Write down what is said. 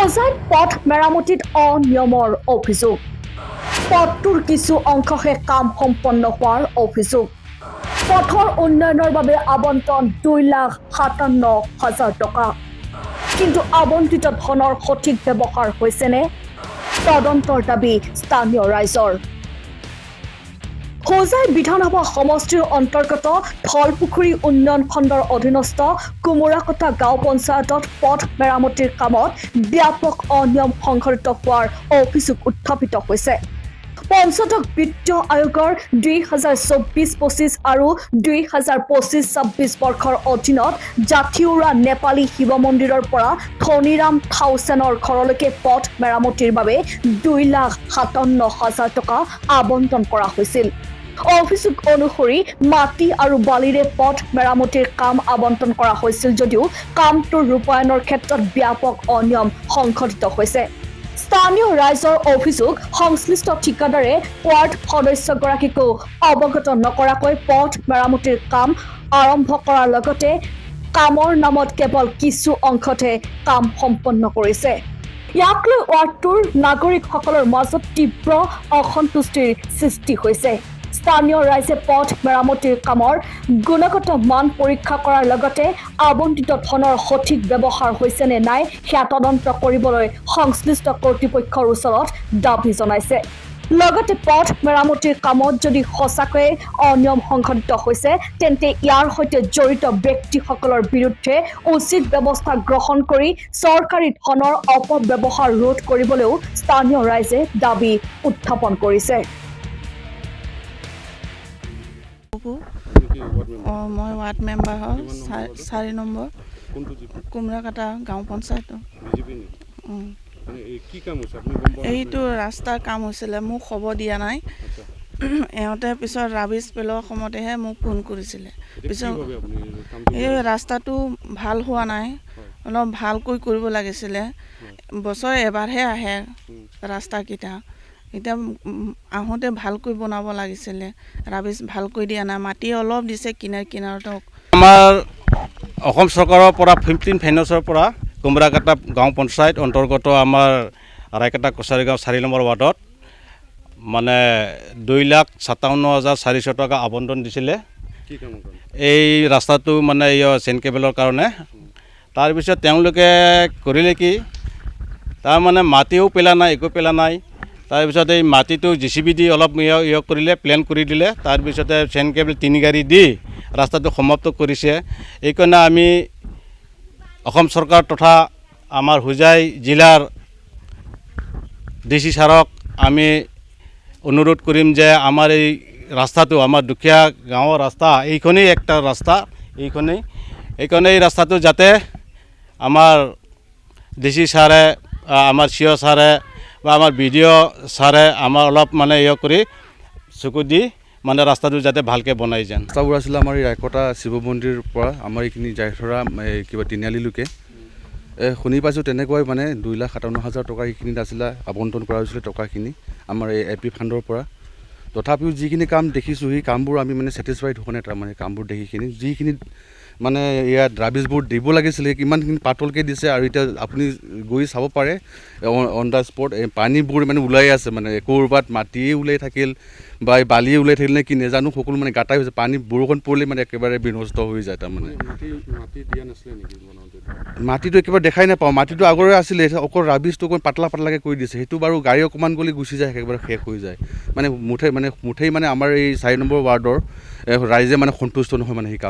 হোজাইত পথ মেৰামতিত অনিয়মৰ অভিযোগ। পথটোৰ কিছু অংশহে কাম সম্পন্ন হোৱাৰ অভিযোগ। পথৰ উন্নয়নৰ বাবে আবণ্টন 2,57,000 টকা। কিন্তু আবণ্টিত ধনৰ সঠিক ব্যৱহাৰ হৈছেনে? তদন্তৰ দাবী স্থানীয় ৰাইজৰ। হোজাই বিধানসভা সমষ্টিৰ অন্তৰ্গত ধলপুখুৰী উন্নয়ন খণ্ডৰ অধীনস্থ কুমুৰাকটা গাঁও পঞ্চায়তত পথ মেৰামতিৰ কামত ব্যাপক অনিয়ম সংঘটিত হোৱাৰ অভিযোগ উত্থাপিত হৈছে। পঞ্চদশ বিত্তীয় আয়োগৰ 2024-25 আৰু 2025-26 বৰ্ষৰ অধীনত জাথিউৰা নেপালী শিৱ মন্দিৰৰ পৰা ধনীৰাম থাউচেনৰ ঘৰলৈকে পথ মেৰামতিৰ বাবে 2,57,000 টকা আবণ্টন কৰা হৈছিল। অভিযোগ অনুসৰি মাটি আৰু বালিৰে পথ মেৰামতিৰ কাম আবণ্টন কৰা হৈছিল যদিও কামটোৰ ৰূপায়ণৰ ক্ষেত্ৰত ব্যাপক অনিয়ম সংঘটিত হৈছে। স্থানীয় ৰাইজৰ অভিযোগ, সংশ্লিষ্ট ঠিকাদাৰে ৱাৰ্ড সদস্যগৰাকীকো অৱগত নকৰাকৈ পথ মেৰামতিৰ কাম আৰম্ভ কৰাৰ লগতে কামৰ নামত কেৱল কিছু অংশতহে কাম সম্পন্ন কৰিছে। ইয়াক লৈ ৱাৰ্ডটোৰ নাগৰিকসকলৰ মাজত তীব্ৰ অসন্তুষ্টিৰ সৃষ্টি হৈছে। স্থানীয় ৰাইজে পথ মেৰামতিৰ কামৰ গুণগত মান পৰীক্ষা কৰাৰ লগতে আবণ্টিত ধনৰ সঠিক ব্যৱহাৰ হৈছে নে নাই সেয়া তদন্ত কৰিবলৈ সংশ্লিষ্ট কৰ্তৃপক্ষৰ ওচৰত দাবী জনাইছে। লগতে পথ মেৰামতিৰ কামত যদি সঁচাকৈয়ে অনিয়ম সংঘটিত হৈছে তেন্তে ইয়াৰ সৈতে জড়িত ব্যক্তিসকলৰ বিৰুদ্ধে উচিত ব্যৱস্থা গ্ৰহণ কৰি চৰকাৰী ধনৰ অপব্যৱহাৰ ৰোধ কৰিবলৈও স্থানীয় ৰাইজে দাবী উত্থাপন কৰিছে। মই ৱাৰ্ড মেম্বাৰ হয় 4 নম্বৰ কুমৰাকটা গাঁও পঞ্চায়ত। এইটো ৰাস্তাৰ কাম হৈছিলে, মোক খবৰ দিয়া নাই। এওঁতে পিছত ৰাবিছ পেলোৱাৰ সময়তেহে মোক ফোন কৰিছিলে। পিছত এই ৰাস্তাটো ভাল হোৱা নাই, অলপ ভালকৈ কৰিব লাগিছিলে। বছৰে এবাৰহে আহে ৰাস্তাকেইটা, এতিয়া আহোঁতে ভালকৈ বনাব লাগিছিলে। ৰাবিছ ভালকৈ দিয়া নাই, মাটি অলপ দিছে কিনাৰত। আমাৰ অসম চৰকাৰৰ পৰা 15 ফাইনেন্সৰ পৰা কুমৰাকটা গাঁও পঞ্চায়ত অন্তৰ্গত আমাৰ ৰায়কাটা কছাৰী গাঁও 4 নম্বৰ ৱাৰ্ডত মানে 2,57,400 টকা আবণ্টন দিছিলে এই ৰাস্তাটো মানে চেইন কেবলৰ কাৰণে। তাৰপিছত তেওঁলোকে কৰিলে কি, তাৰমানে মাটিও পেলা নাই, একো পেলা নাই। তাৰপিছত এই মাটিটো JCB দি অলপ কৰিলে, প্লেন কৰি দিলে। তাৰপিছতে চেইন কেবল 3 গাড়ী দি ৰাস্তাটো সমাপ্ত কৰিছে। এইকাৰণে আমি অসম চৰকাৰ তথা আমাৰ হোজাই জিলাৰ DC ছাৰক আমি অনুৰোধ কৰিম যে আমাৰ এই ৰাস্তাটো, আমাৰ দুখীয়া গাঁৱৰ ৰাস্তা, এইখনেই একটা ৰাস্তা, এইখনেই এই ৰাস্তাটো যাতে আমাৰ DC ছাৰে, আমাৰ CO ছাৰে বা আমাৰ BDO ছাৰে আমাৰ অলপ মানে কৰি চকু দি মানে ৰাস্তাটো যাতে ভালকৈ বনাই যান। ৰাস্তাবোৰ আছিলে আমাৰ এই ৰায়কটা শিৱ মন্দিৰৰ পৰা আমাৰ এইখিনি জাইথৰা কিবা তিনিআলিলৈকে শুনি পাইছোঁ তেনেকুৱাই মানে 2,57,000 টকা এইখিনিত আছিলে আবণ্টন কৰা হৈছিলে টকাখিনি আমাৰ এই AP ফাণ্ডৰ পৰা। তথাপিও যিখিনি কাম দেখিছোঁ সেই কামবোৰ আমি মানে ছেটিছফাইড হোৱা নাই। তাৰমানে কামবোৰ দেখিখিনি যিখিনি মানে ইয়াত ৰাবিছবোৰ দিব লাগিছিলে কিমানখিনি পাতলকৈ দিছে। আৰু এতিয়া আপুনি গৈ চাব পাৰে অন দ্য স্পট পানীবোৰ মানে ওলাই আছে, মানে ক'ৰবাত মাটিয়ে ওলাই থাকিল বা বালিয়ে ওলাই থাকিল নে কি নেজানো, সকলো মানে গাঁতাই হৈছে। পানী বৰষুণ পৰিলে মানে একেবাৰে বিনষ্ট হৈ যায়। তাৰমানে মাটিটো একেবাৰে দেখাই নাপাওঁ, মাটিটো আগৰে আছিলে, অকল ৰাবিছটো অকণ পাতলাকৈ কৰি দিছে। সেইটো বাৰু গাড়ী অকণমান গ'লে গুচি যায়, একেবাৰে শেষ হৈ যায়। মানে মুঠেই মানে আমাৰ এই 4 নম্বৰ ৱাৰ্ডৰ ৰাইজে মানে সন্তুষ্ট নহয় মানে সেই কাম।